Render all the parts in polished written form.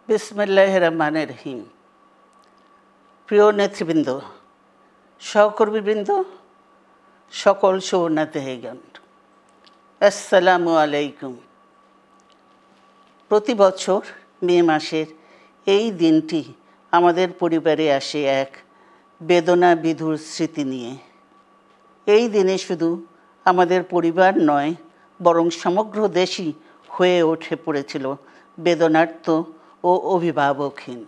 বিসমিল্লাহির রহমানির রহিম। প্রিয় নেতৃবৃন্দ, সহকর্মীবৃন্দ, সকল শরণার্থীগণ, আসসালামু আলাইকুম। প্রতি বছর মে মাসের এই দিনটি আমাদের পরিবারে আসে এক বেদনা বিধুর স্মৃতি নিয়ে। এই দিনে শুধু আমাদের পরিবার নয়, বরং সমগ্র দেশই হয়ে উঠে পড়েছিল বেদনার্ত ও অভিভাবকহীন।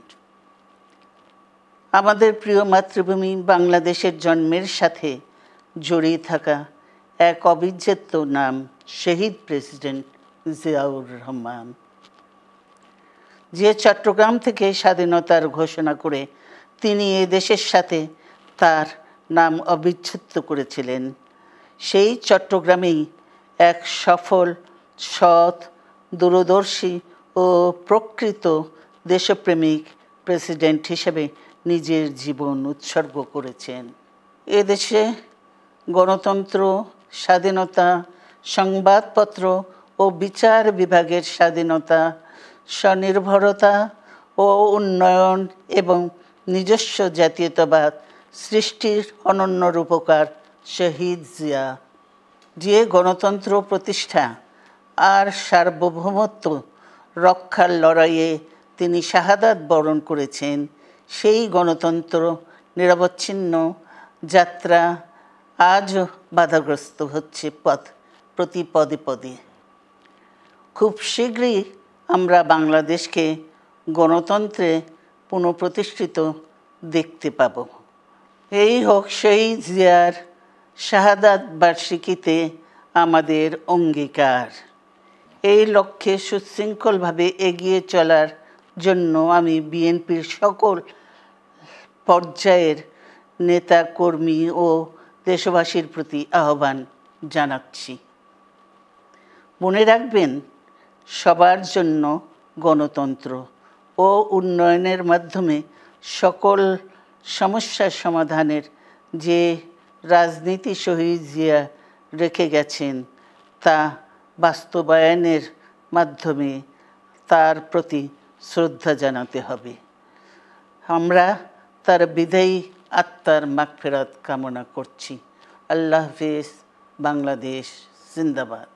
আমাদের প্রিয় মাতৃভূমি বাংলাদেশের জন্মের সাথে জড়িয়ে থাকা এক অবিচ্ছেদ্য নাম শহীদ প্রেসিডেন্ট জিয়াউর রহমান, যে চট্টগ্রাম থেকে স্বাধীনতার ঘোষণা করে তিনি এ দেশের সাথে তার নাম অবিচ্ছেদ্য করেছিলেন। সেই চট্টগ্রামেই এক সফল, সৎ, দূরদর্শী ও প্রকৃত দেশপ্রেমিক প্রেসিডেন্ট হিসেবে নিজের জীবন উৎসর্গ করেছেন। এদেশে গণতন্ত্র, স্বাধীনতা, সংবাদপত্র ও বিচার বিভাগের স্বাধীনতা, স্বনির্ভরতা ও উন্নয়ন এবং নিজস্ব জাতীয়তাবাদ সৃষ্টির অনন্য রূপকার শহীদ জিয়া, যে গণতন্ত্র প্রতিষ্ঠা আর সার্বভৌমত্ব রক্ষার লড়াইয়ে তিনি শাহাদাত বরণ করেছেন, সেই গণতন্ত্র নিরবচ্ছিন্ন যাত্রা আজও বাধাগ্রস্ত হচ্ছে প্রতি পদে পদে। খুব শীঘ্রই আমরা বাংলাদেশকে গণতন্ত্রে পুনঃপ্রতিষ্ঠিত দেখতে পাব। এই হোক শহীদ জিয়ার শাহাদাত বার্ষিকীতে আমাদের অঙ্গীকার। এই লক্ষ্যে সুশৃঙ্খলভাবে এগিয়ে চলার জন্য আমি বিএনপির সকল পর্যায়ের নেতা কর্মী ও দেশবাসীর প্রতি আহ্বান জানাচ্ছি। মনে রাখবেন, সবার জন্য গণতন্ত্র ও উন্নয়নের মাধ্যমে সকল সমস্যার সমাধানের যে রাজনীতি শহীদ জিয়া রেখে গেছেন, তা বাস্তবায়নের মাধ্যমে তার প্রতি শ্রদ্ধা জানাতে হবে। আমরা তার বিদায়ী আত্মার মাগফিরাত কামনা করছি। আল্লাহ হাফেজ। বাংলাদেশ জিন্দাবাদ।